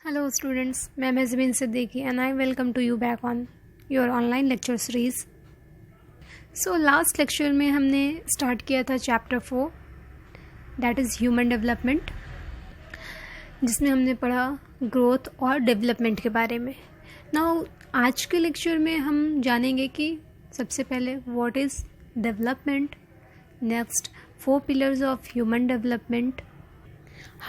Hello students, मैं Mezmin Siddiqui and I welcome to you back on your online lecture series. So last lecture में हमने start किया था chapter 4 that is human development, जिसमें हमने पढ़ा growth और development के बारे में. Now आज के lecture में हम जानेंगे कि सबसे पहले what is development, next 4 pillars of human development,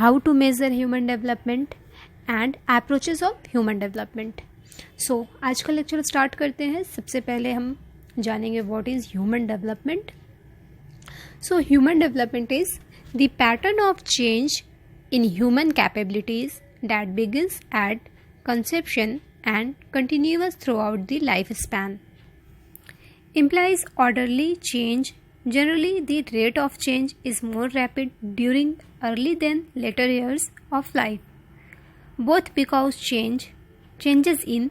how to measure human development and approaches of human development. So आज का लेक्चर स्टार्ट करते हैं. सबसे पहले हम जानेंगे what is human development. So human development is the pattern of change in human capabilities that begins at conception and continuous through out the life span. implies orderly change. Generally, the rate of change is more rapid during early than later years of life. Both because changes in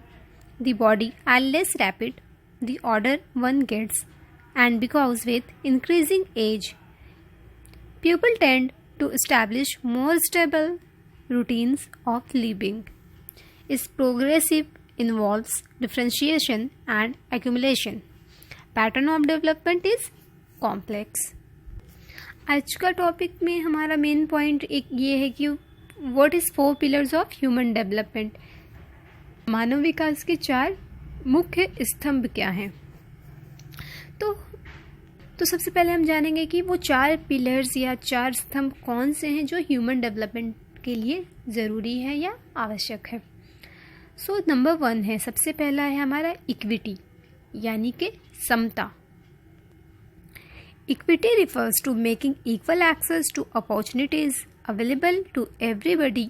the body are less rapid the older one gets, and because with increasing age, people tend to establish more stable routines of living. Is progressive, involves differentiation and accumulation. Pattern of development is complex. आज का topic में हमारा main point एक ये है कि what is 4 pillars of human development. मानव विकास के 4 मुख्य स्तंभ क्या हैं. तो सबसे पहले हम जानेंगे कि वो 4 पिलर्स या 4 स्तंभ कौन से हैं जो ह्यूमन डेवलपमेंट के लिए ज़रूरी है या आवश्यक है. सो नंबर 1 है, सबसे पहला है हमारा इक्विटी यानी कि समता. Equity refers to making equal access to opportunities available to everybody.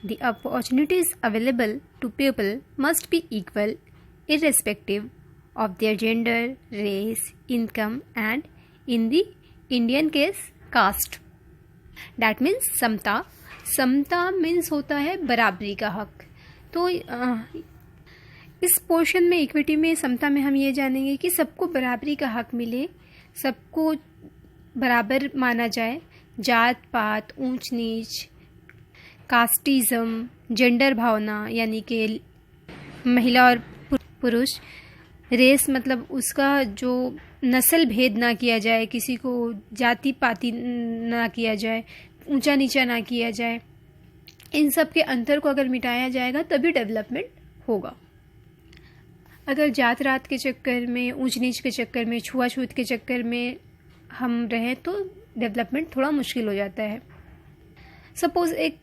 The opportunities available to people must be equal, irrespective of their gender, race, income, and in the Indian case, caste. That means Samta. Samta means होता है बराबरी का हक. तो इस portion में equity में समता में हम ये जानेंगे कि सबको बराबरी का हक मिले, सबको बराबर माना जाए. जात पात, ऊंच नीच, कास्टिज़म, जेंडर भावना यानी कि महिला और पुरुष, रेस मतलब उसका जो नस्ल भेद ना किया जाए, किसी को जाति पाति ना किया जाए, ऊंचा नीचा ना किया जाए. इन सब के अंतर को अगर मिटाया जाएगा तभी डेवलपमेंट होगा. अगर जात रात के चक्कर में, ऊंच नीच के चक्कर में, छुआछूत के चक्कर में हम रहें तो डेवलपमेंट थोड़ा मुश्किल हो जाता है. सपोज़ एक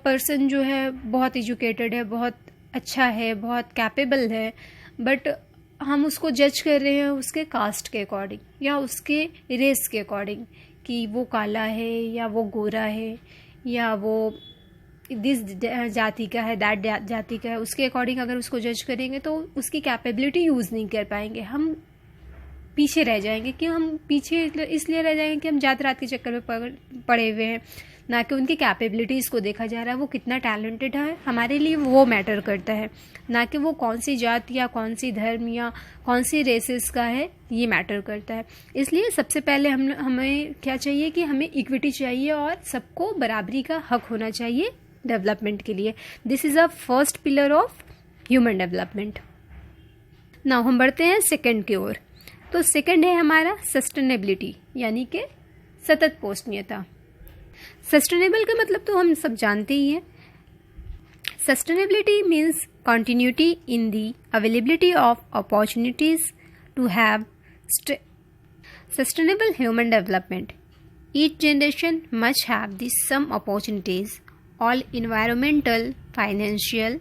पर्सन जो है बहुत एजुकेटेड है, बहुत अच्छा है, बहुत कैपेबल है, बट हम उसको जज कर रहे हैं उसके कास्ट के अकॉर्डिंग या उसके रेस के अकॉर्डिंग कि वो काला है या वो गोरा है या वो दिस जाति का है, दैट जाति का है. उसके अकॉर्डिंग अगर उसको जज करेंगे तो उसकी कैपेबिलिटी यूज़ नहीं कर पाएंगे, हम पीछे रह जाएंगे. क्यों हम पीछे इसलिए रह जाएंगे कि हम जात रात के चक्कर में पड़े हुए हैं, ना कि उनकी कैपेबिलिटीज़ को देखा जा रहा है, वो कितना टैलेंटेड है. हमारे लिए वो मैटर करता है, ना कि वो कौन सी जात या कौन सी धर्म या कौन सी रेसेस का है, ये मैटर करता है. इसलिए सबसे पहले हमें क्या चाहिए कि हमें इक्विटी चाहिए और सबको बराबरी का हक होना चाहिए डेवलपमेंट के लिए. This is a first pillar of human development. Now हम बढ़ते हैं सेकंड की ओर. तो सेकंड है हमारा सस्टेनेबिलिटी यानी कि सतत पोषणीयता. सस्टेनेबल का मतलब तो हम सब जानते ही हैं. Sustainability means continuity in the availability of opportunities to have sustainable human development. Each generation must have the some opportunities, all environmental, financial,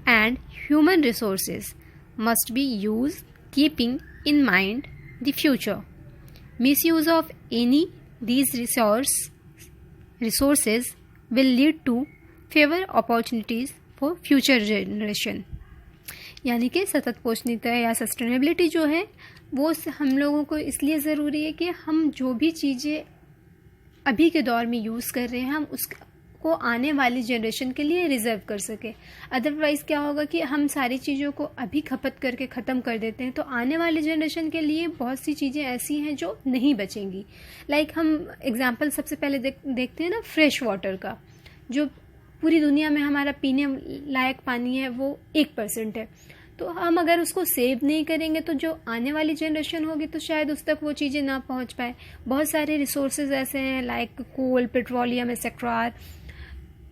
and human resources must be used keeping in mind the future. Misuse of any these resources will lead to fewer opportunities for future generation. यानी कि सतत पोषणीयता या sustainability जो है वो हम लोगों को इसलिए ज़रूरी है कि हम जो भी चीज़ें अभी के दौर में यूज़ कर रहे हैं हम उसको आने वाली जनरेशन के लिए रिजर्व कर सकें. अदरवाइज़ क्या होगा कि हम सारी चीज़ों को अभी खपत करके ख़त्म कर देते हैं तो आने वाली जनरेशन के लिए बहुत सी चीज़ें ऐसी हैं जो नहीं बचेंगी. लाइक हम एग्जांपल सबसे पहले देखते हैं ना फ्रेश वाटर का. जो पूरी दुनिया में हमारा पीने लायक पानी है वो 1% है। तो हम अगर उसको सेव नहीं करेंगे तो जो आने वाली जनरेशन होगी तो शायद उस तक वो चीज़ें ना पहुंच पाए। बहुत सारे रिसोर्सेज ऐसे हैं लाइक कोल, पेट्रोलियम एक्सेट्रा,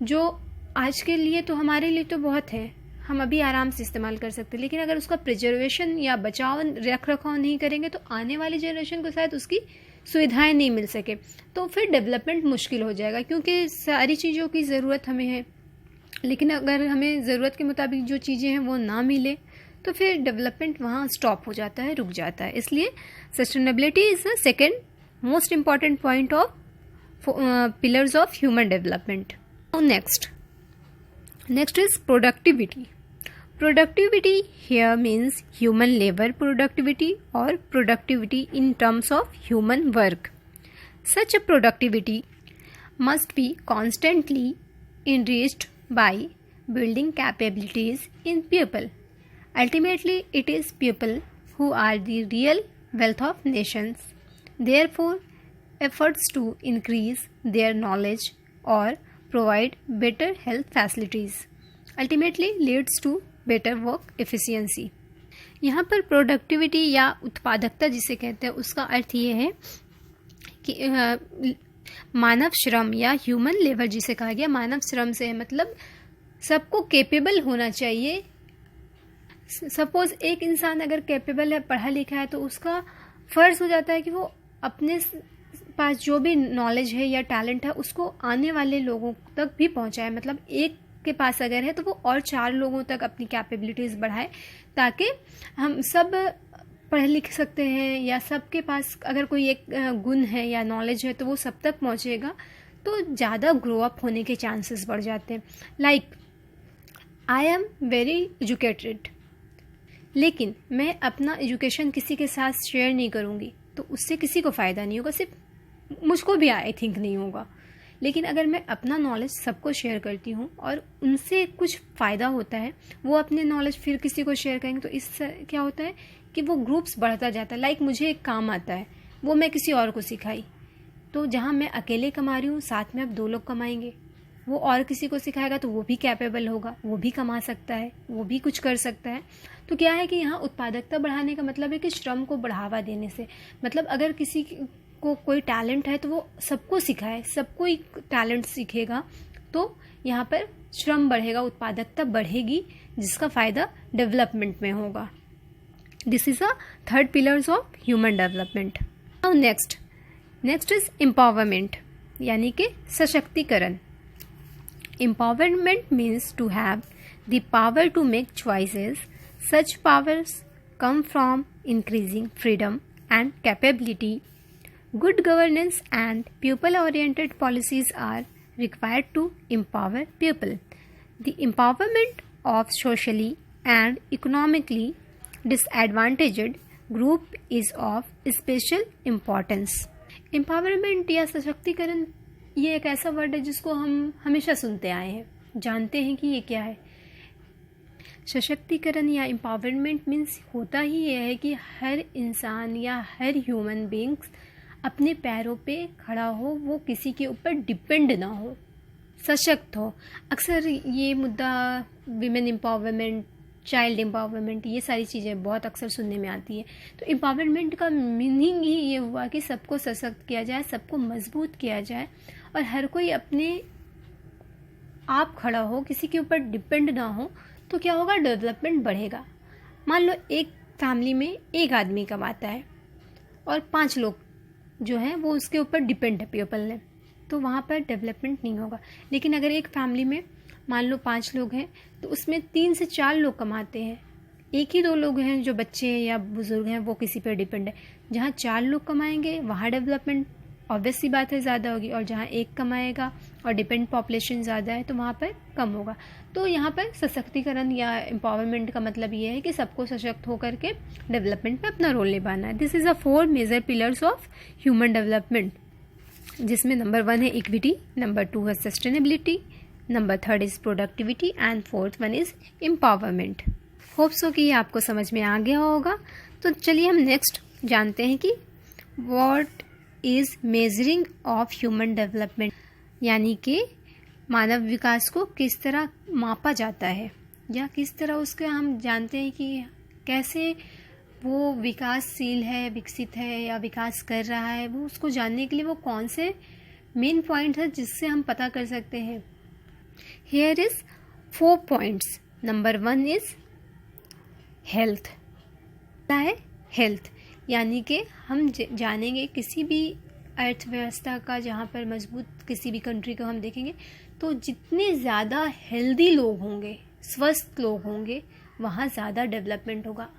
जो आज के लिए तो हमारे लिए तो बहुत है, हम अभी आराम से इस्तेमाल कर सकते हैं, लेकिन अगर उसका प्रिजर्वेशन या बचाव रख रखाव नहीं करेंगे तो आने वाली जनरेशन को शायद उसकी सुविधाएं नहीं मिल सके, तो फिर डेवलपमेंट मुश्किल हो जाएगा। क्योंकि सारी चीज़ों की ज़रूरत हमें है, लेकिन अगर हमें ज़रूरत के मुताबिक जो चीज़ें हैं वो ना मिले तो फिर डेवलपमेंट वहाँ स्टॉप हो जाता है, रुक जाता है। इसलिए sustainability is the second most important point of pillars of human development. Next is productivity. Productivity here means human labor productivity or productivity in terms of human work. Such a productivity must be constantly enriched by building capabilities in people. Ultimately, it is people who are the real wealth of nations. Therefore, efforts to increase their knowledge or provide better health facilities ultimately leads to better work efficiency. यहाँ पर productivity या उत्पादकता जिसे कहते हैं उसका अर्थ ये है कि मानव श्रम या ह्यूमन लेबर जिसे कहा गया, मानव श्रम से है मतलब सबको कैपेबल होना चाहिए। सपोज एक इंसान अगर कैपेबल है, पढ़ा लिखा है, तो उसका फ़र्ज़ हो जाता है कि वो अपने पास जो भी नॉलेज है या टैलेंट है उसको आने वाले लोगों तक भी पहुँचाए। मतलब एक के पास अगर है तो वो और 4 लोगों तक अपनी कैपेबिलिटीज़ बढ़ाए, ताकि हम सब पढ़ लिख सकते हैं, या सबके पास अगर कोई एक गुण है या नॉलेज है तो वो सब तक पहुंचेगा, तो ज़्यादा ग्रो अप होने के चांसेस बढ़ जाते हैं। Like I am very educated, लेकिन मैं अपना एजुकेशन किसी के साथ शेयर नहीं करूँगी तो उससे किसी को फ़ायदा नहीं होगा, सिर्फ मुझको भी आई थिंक नहीं होगा। लेकिन अगर मैं अपना नॉलेज सबको शेयर करती हूँ और उनसे कुछ फ़ायदा होता है, वो अपने नॉलेज फिर किसी को शेयर करेंगे, तो इससे क्या होता है कि वो ग्रुप्स बढ़ता जाता है। लाइक मुझे एक काम आता है, वो मैं किसी और को सिखाई, तो जहाँ मैं अकेले कमा रही हूँ साथ में अब 2 लोग कमाएंगे, वो और किसी को सिखाएगा तो वो भी कैपेबल होगा, वो भी कमा सकता है, वो भी कुछ कर सकता है। तो क्या है कि यहाँ उत्पादकता बढ़ाने का मतलब है कि श्रम को बढ़ावा देने से, मतलब अगर किसी को कोई टैलेंट है तो वो सबको सिखाए, सबको एक टैलेंट सीखेगा, तो यहाँ पर श्रम बढ़ेगा, उत्पादकता बढ़ेगी, जिसका फ़ायदा डेवलपमेंट में होगा। This is a third pillars of human development. Now next is empowerment, यानी कि सशक्तिकरण। Empowerment means to have the power to make choices. Such powers come from increasing freedom and capability. Good governance and people-oriented policies are required to empower people. The empowerment of socially and economically disadvantaged group is of special importance. Empowerment या सशक्तिकरण ये एक ऐसा word है जिसको हम हमेशा सुनते आए हैं, जानते हैं कि ये क्या है। सशक्तिकरण या एम्पावरमेंट मीन्स होता ही ये है कि हर इंसान या हर ह्यूमन बींग्स अपने पैरों पे खड़ा हो, वो किसी के ऊपर डिपेंड ना हो, सशक्त हो। अक्सर ये मुद्दा विमेन एम्पावरमेंट, चाइल्ड एम्पावरमेंट, ये सारी चीज़ें बहुत अक्सर सुनने में आती है। तो एम्पावरमेंट का मीनिंग ही ये हुआ कि सबको सशक्त किया जाए, सबको मजबूत किया जाए और हर कोई अपने आप खड़ा हो, किसी के ऊपर डिपेंड ना हो। तो क्या होगा, डेवलपमेंट बढ़ेगा। मान लो एक फैमिली में एक आदमी कमाता है और 5 लोग जो है वो उसके ऊपर डिपेंड है पीपल ने, तो वहाँ पर डेवलपमेंट नहीं होगा। लेकिन अगर एक फैमिली में मान लो 5 लोग हैं तो उसमें 3 से 4 लोग कमाते हैं, 1 ही 2 लोग हैं जो बच्चे हैं या बुजुर्ग हैं वो किसी पर डिपेंड है। जहाँ 4 लोग कमाएंगे वहाँ डेवलपमेंट ऑब्वियस सी बात है ज़्यादा होगी, और जहाँ एक कमाएगा और डिपेंड पॉपुलेशन ज़्यादा है तो वहाँ पर कम होगा। तो यहाँ पर सशक्तिकरण या एम्पावरमेंट का मतलब ये है कि सबको सशक्त होकर के डेवलपमेंट में अपना रोल निभाना है। This is a 4 major pillars of human development, जिसमें नंबर 1 है इक्विटी, नंबर 2 है sustainability, number 3 is productivity and 4th one is empowerment. Hope so कि ये आपको समझ में आ गया होगा। तो चलिए हम नेक्स्ट जानते हैं कि what is measuring of human development, यानी कि मानव विकास को किस तरह मापा जाता है या किस तरह उसके हम जानते हैं कि कैसे वो विकासशील है, विकसित है या विकास कर रहा है, वो उसको जानने के लिए वो कौन से मेन पॉइंट है जिससे हम पता कर सकते हैं। Here is 4 points. Number 1 is health. क्या है? हेल्थ, यानी कि हम जानेंगे किसी भी अर्थव्यवस्था का, जहाँ पर मजबूत किसी भी कंट्री को हम देखेंगे तो जितने ज़्यादा हेल्दी लोग होंगे, स्वस्थ लोग होंगे, वहाँ ज़्यादा डेवलपमेंट होगा।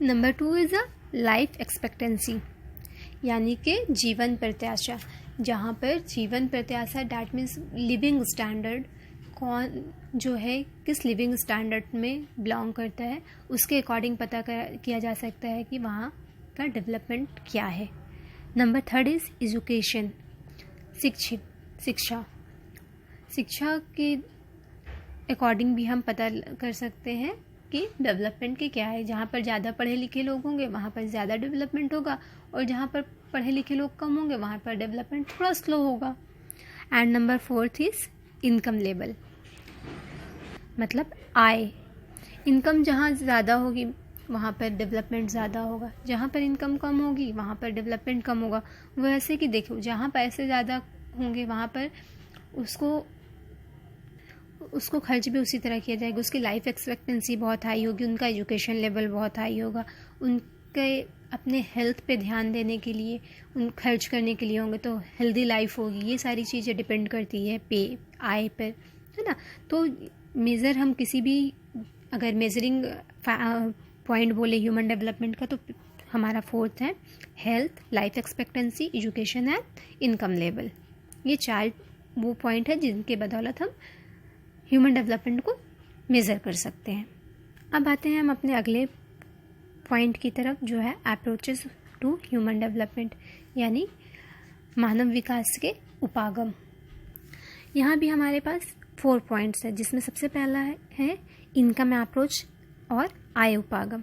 Number 2 is a life expectancy, यानी कि जीवन प्रत्याशा। जहाँ पर जीवन प्रत्याशा डैट मीन्स लिविंग स्टैंडर्ड, कौन जो है किस लिविंग स्टैंडर्ड में बिलोंग करता है, उसके अकॉर्डिंग पता किया जा सकता है कि वहाँ का डेवलपमेंट क्या है। नंबर 3 इज़ एजुकेशन, शिक्षा। शिक्षा के अकॉर्डिंग भी हम पता कर सकते हैं कि डेवलपमेंट के क्या है। जहाँ पर ज़्यादा पढ़े लिखे लोग होंगे वहाँ पर ज़्यादा डेवलपमेंट होगा, और जहाँ पर पढ़े लिखे लोग कम होंगे वहाँ पर डेवलपमेंट थोड़ा स्लो होगा। And number 4 is income level, मतलब आय। इनकम जहाँ ज़्यादा होगी वहाँ पर डेवलपमेंट ज़्यादा होगा, जहाँ पर इनकम कम होगी वहाँ पर डेवलपमेंट कम होगा। वैसे कि देखो, जहाँ पैसे ज़्यादा होंगे वहाँ पर उसको खर्च भी उसी तरह किया जाएगा, उसकी लाइफ एक्सपेक्टेंसी बहुत हाई होगी, उनका एजुकेशन लेवल बहुत हाई होगा, उनके अपने हेल्थ पे ध्यान देने के लिए, उन खर्च करने के लिए होंगे तो हेल्दी लाइफ होगी। ये सारी चीज़ें डिपेंड करती है आय पर, है ना। तो मेज़र हम किसी भी अगर मेजरिंग पॉइंट बोले ह्यूमन डेवलपमेंट का तो हमारा 4th है health, life expectancy, education and income level. ये 4 वो पॉइंट है जिनके बदौलत हम ह्यूमन डेवलपमेंट को मेज़र कर सकते हैं। अब आते हैं हम अपने अगले पॉइंट की तरफ, जो है अप्रोचेस टू ह्यूमन डेवलपमेंट, यानी मानव विकास के उपागम। यहाँ भी हमारे पास 4 पॉइंट्स है, जिसमें सबसे पहला है इनकम अप्रोच और आय उपागम।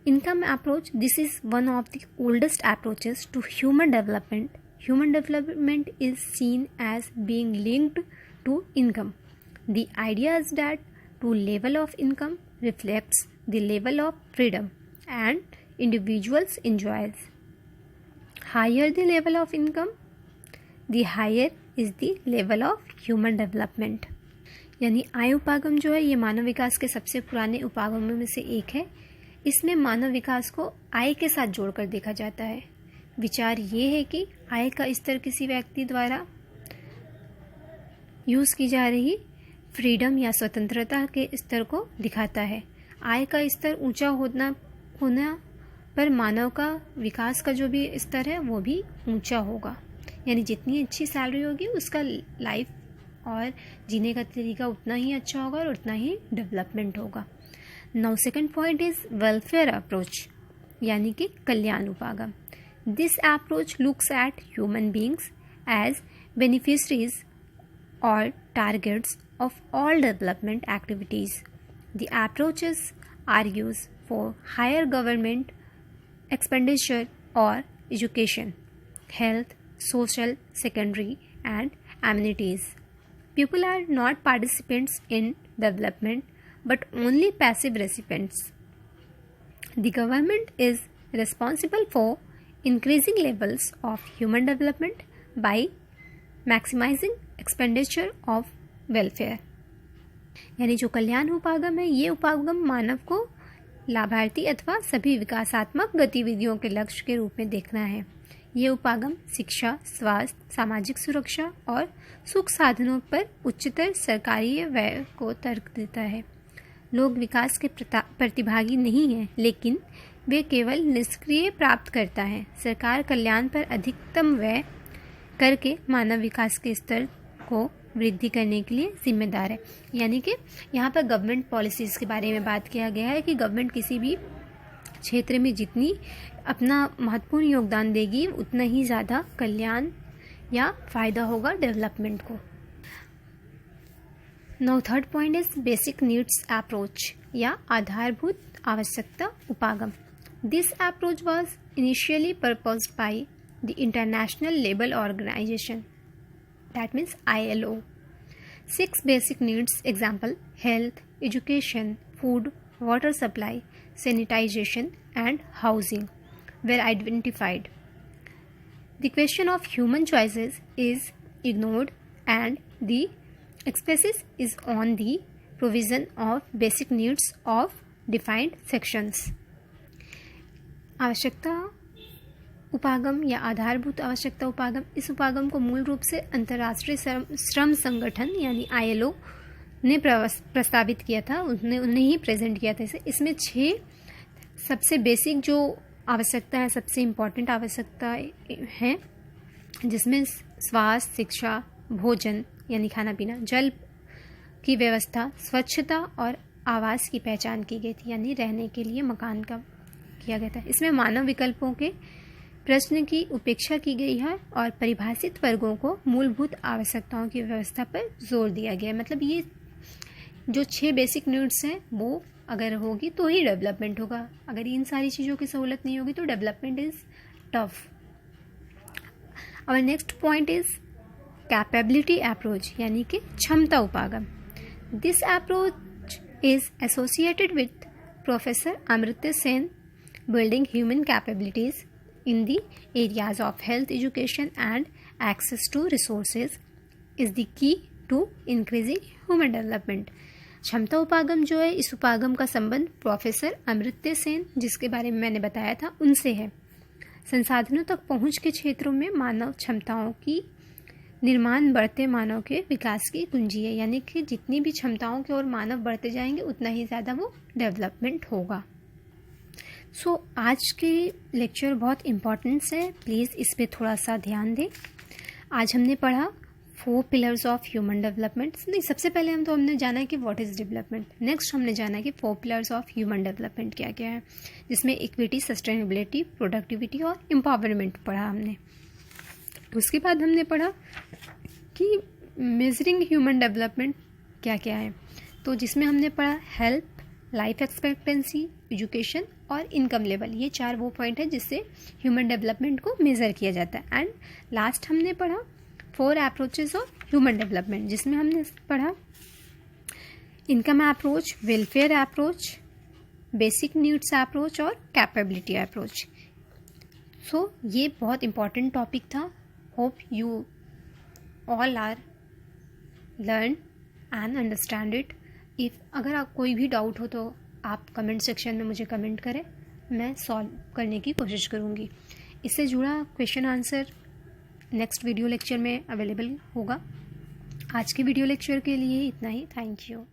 Income approach, this is one of the oldest approaches to human development. Human development is seen as being linked to income. The idea is that the level of income reflects the level of freedom and individuals enjoys. Higher the level of income, the higher is the level of human development. यानी आय उपागम जो है ये मानव विकास के सबसे पुराने उपागमों में से एक है. इसमें मानव विकास को आय के साथ जोड़कर देखा जाता है. विचार ये है कि आय का स्तर किसी व्यक्ति द्वारा यूज़ की जा रही फ्रीडम या स्वतंत्रता के स्तर को दिखाता है. आय का स्तर ऊंचा होना पर मानव का विकास का जो भी स्तर है वो भी ऊंचा होगा. यानी जितनी अच्छी सैलरी होगी उसका लाइफ और जीने का तरीका उतना ही अच्छा होगा और उतना ही डेवलपमेंट होगा. Now second point is welfare approach, यानी कि कल्याण उपागम. This approach looks at human beings as beneficiaries और targets of all development activities. The approaches argues for higher government expenditure or education, health, social, secondary and amenities. People are not participants in development but only passive recipients. The government is responsible for increasing levels of human development by maximizing expenditure of welfare. यानी जो कल्याण उपागम है ये उपागम मानव को लाभार्थी अथवा सभी विकासात्मक गतिविधियों के लक्ष्य के रूप में देखना है. ये उपागम शिक्षा, स्वास्थ्य, सामाजिक सुरक्षा और सुख साधनों पर उच्चतर सरकारी व्यय को तर्क देता है. लोग विकास के प्रतिभागी नहीं हैं, लेकिन वे केवल निष्क्रिय प्राप्त करता है. सरकार कल्याण पर अधिकतम व्यय करके मानव विकास के स्तर को वृद्धि करने के लिए जिम्मेदार है. यानी कि यहाँ पर गवर्नमेंट पॉलिसीज़ के बारे में बात किया गया है कि गवर्नमेंट किसी भी क्षेत्र में जितनी अपना महत्वपूर्ण योगदान देगी उतना ही ज़्यादा कल्याण या फ़ायदा होगा डेवलपमेंट को. Now third point is basic needs approach या आधारभूत आवश्यकता उपागम. This approach was initially purposed by the International Labour Organization that means ILO. 6 basic needs, example health, education, food, water supply, sanitization and housing were identified. The question of human choices is ignored and the emphasis is on the provision of basic needs of defined sections. आवश्यकता उपागम या आधारभूत आवश्यकता उपागम, इस उपागम को मूल रूप से अंतर्राष्ट्रीय श्रम संगठन यानी ILO ने प्रस्तावित किया था, उन्होंने ही प्रेजेंट किया था इसे। इसमें 6 सबसे बेसिक जो आवश्यकता है, सबसे इम्पॉर्टेंट आवश्यकता हैं, जिसमें स्वास्थ्य, शिक्षा, भोजन यानी खाना पीना, जल की व्यवस्था, स्वच्छता और आवास की पहचान की गई थी यानी रहने के लिए मकान का किया गया था। इसमें मानव विकल्पों के प्रश्न की उपेक्षा की गई है और परिभाषित वर्गों को मूलभूत आवश्यकताओं की व्यवस्था पर जोर दिया गया है। मतलब ये जो 6 बेसिक नीड्स हैं वो अगर होगी तो ही डेवलपमेंट होगा, अगर इन सारी चीज़ों की सहूलत नहीं होगी तो डेवलपमेंट इज़ टफ। और next point is capability approach यानी कि क्षमता उपागम। This approach is associated with professor Amartya Sen building human capabilities in the areas of health, education and access to resources is the key to increasing human development. क्षमता उपागम जो है, इस उपागम का संबंध प्रोफेसर अमर्त्य सेन, जिसके बारे में मैंने बताया था, उनसे है। संसाधनों तक पहुंच के क्षेत्रों में मानव क्षमताओं की निर्माण बढ़ते मानव के विकास की कुंजी है, यानी कि जितनी भी क्षमताओं की ओर मानव बढ़ते जाएंगे उतना ही ज़्यादा वो डेवलपमेंट होगा। आज के लेक्चर बहुत इम्पॉर्टेंस है, प्लीज़ इस पर थोड़ा सा ध्यान दें। आज हमने पढ़ा 4 पिलर्स ऑफ ह्यूमन डेवलपमेंट। नहीं, सबसे पहले हमने जाना है कि व्हाट इज़ डेवलपमेंट। नेक्स्ट हमने जाना है कि 4 पिलर्स ऑफ ह्यूमन डेवलपमेंट क्या क्या है, जिसमें इक्विटी, सस्टेनेबिलिटी, प्रोडक्टिविटी और एम्पावरमेंट पढ़ा हमने। उसके बाद हमने पढ़ा कि मेजरिंग ह्यूमन डेवलपमेंट क्या क्या है, तो जिसमें हमने पढ़ा हेल्थ, लाइफ एक्सपेक्टेंसी, एजुकेशन और इनकम लेवल। ये 4 वो पॉइंट है जिससे ह्यूमन डेवलपमेंट को मेज़र किया जाता है। एंड लास्ट हमने पढ़ा 4 अप्रोचेस ऑफ ह्यूमन डेवलपमेंट, जिसमें हमने पढ़ा income approach, welfare approach, basic needs approach और कैपेबिलिटी अप्रोच। ये बहुत इंपॉर्टेंट टॉपिक था। Hope you all are learn and understand it. अगर आप कोई भी डाउट हो तो आप कमेंट सेक्शन में मुझे कमेंट करें, मैं सॉल्व करने की कोशिश करूँगी। इससे जुड़ा question answer next video lecture में अवेलेबल होगा। आज के वीडियो लेक्चर के लिए इतना ही। Thank you.